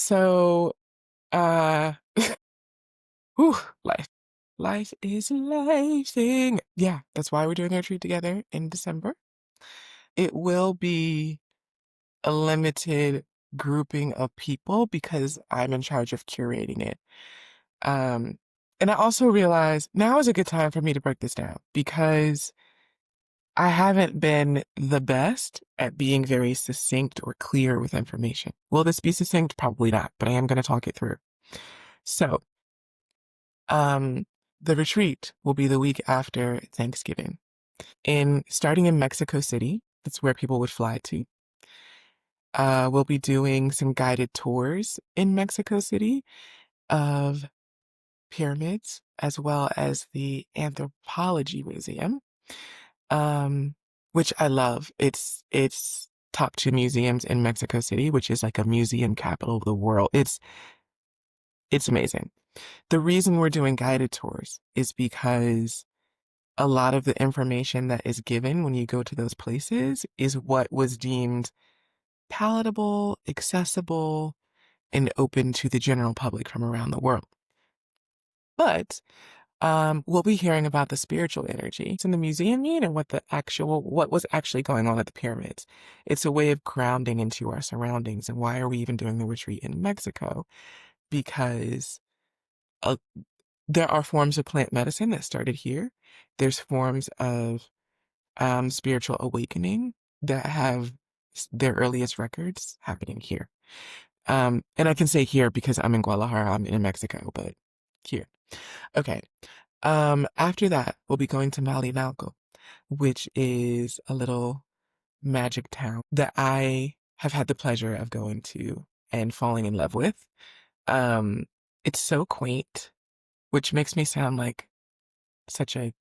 So, uh, whew, life. Life is lifing. Yeah, that's why we're doing a retreat together in December. It will be a limited grouping of people because I'm in charge of curating it. Um, and I also realize now is a good time for me to break this down because I haven't been the best at being very succinct or clear with information. Will this be succinct? Probably not, but I am going to talk it through. So, um, the retreat will be the week after Thanksgiving. Starting in Mexico City, that's where people would fly to. We'll be doing some guided tours in Mexico City of pyramids as well as the Anthropology Museum, um, which I love. It's top two museums in Mexico City, which is like a museum capital of the world. It's amazing. The reason we're doing guided tours is because a lot of the information that is given when you go to those places is what was deemed palatable, accessible, and open to the general public from around the world. But we'll be hearing about the spiritual energy. It's in the museum mean and what was actually going on at the pyramids. It's a way of grounding into our surroundings. And why are we even doing the retreat in Mexico? Because uh, there are forms of plant medicine that started here. There's forms of spiritual awakening that have their earliest records happening here. And I can say here because I'm in Guadalajara, I'm in Mexico, but here. Okay. After that, we'll be going to Malinalco, which is a little magic town that I have had the pleasure of going to and falling in love with. Um, it's so quaint, which makes me sound like such a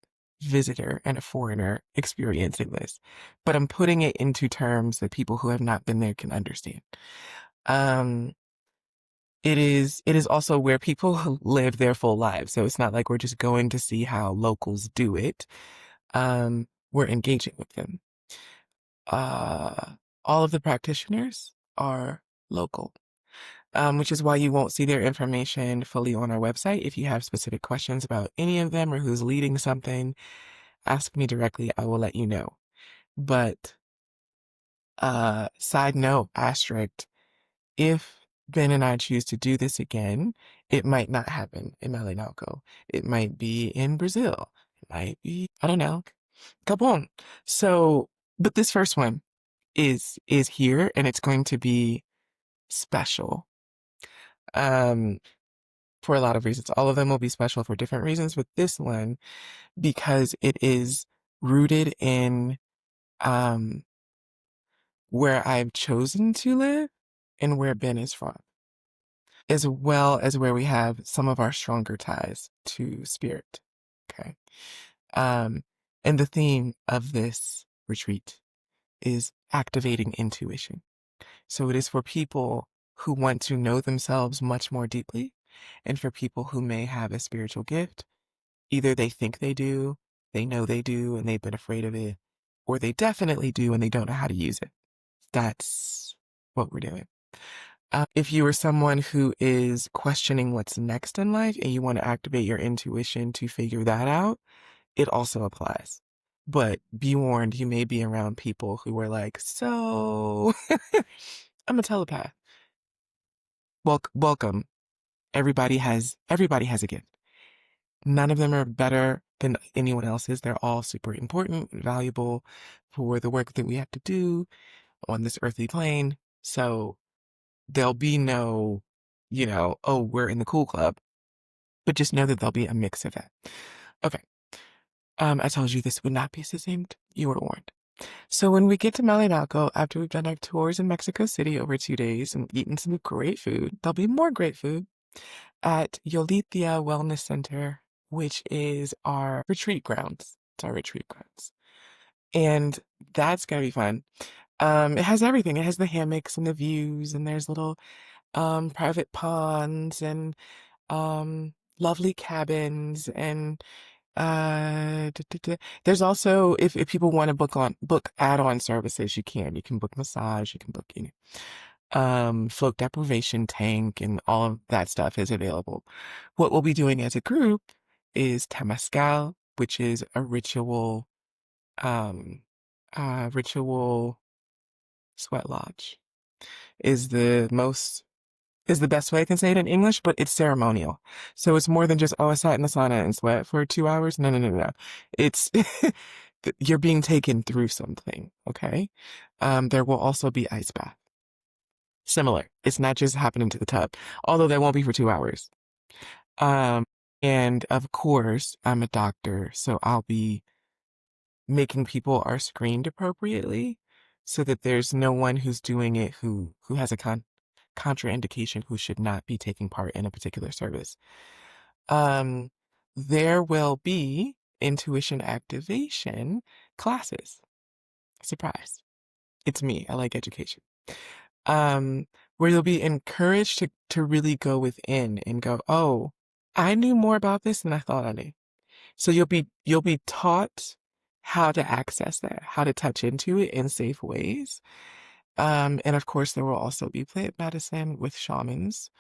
visitor and a foreigner experiencing this, but I'm putting it into terms that people who have not been there can understand. Um, it is also where people live their full lives. So it's not like we're just going to see how locals do it. We're engaging with them. Uh, all of the practitioners are local, which is why you won't see their information fully on our website. If you have specific questions about any of them or who's leading something, ask me directly. I will let you know. But side note, asterisk, if Ben and I choose to do this again, it might not happen in Malinalco. It might be in Brazil. It might be, I don't know, Gabon. So, but this first one is here and it's going to be special. Um, for a lot of reasons. All of them will be special for different reasons, but this one, because it is rooted in um where I've chosen to live and where Ben is from, as well as where we have some of our stronger ties to spirit. Okay. Um, and the theme of this retreat is activating intuition. So it is for people who want to know themselves much more deeply and for people who may have a spiritual gift. Either they think they do, they know they do, and they've been afraid of it, or they definitely do and they don't know how to use it. That's what we're doing. If you are someone who is questioning what's next in life and you want to activate your intuition to figure that out, it also applies. But be warned, you may be around people who are like, so I'm a telepath. Welcome. Everybody has a gift. None of them are better than anyone else's. They're all super important and valuable for the work that we have to do on this earthly plane. So there'll be no, oh, we're in the cool club, but just know that there'll be a mix of that. Okay. I told you this would not be succinct. You were warned. So when we get to Malinalco, after we've done our tours in Mexico City over 2 days and eaten some great food, there'll be more great food at Yolitia Wellness Center, which is our retreat grounds. It's our retreat grounds. And that's gonna be fun. It has everything. It has the hammocks and the views, and there's little private ponds and lovely cabins and there's also if people want to book add-on services, you can book massage, you can book Float deprivation tank, and all of that stuff is available. What we'll be doing as a group is Temazcal, which is a um, ritual sweat lodge. Is the most is the best way I can say it in English, but it's ceremonial. So it's more than just, oh, I sat in the sauna and sweat for 2 hours. No, no, no, no. It's you're being taken through something. Okay. There will also be ice bath. Similar. It's not just happening to the tub, although that won't be for 2 hours. Um, and of course, I'm a doctor, so I'll be making people are screened appropriately so that there's no one who's doing it who has a contraindication who should not be taking part in a particular service. Um, there will be intuition activation classes. Surprise. It's me. I like education. Um, where you'll be encouraged to really go within and go, oh, I knew more about this than I thought I knew. So you'll be taught how to access that, how to touch into it in safe ways. And of course, there will also be plant medicine with shamans.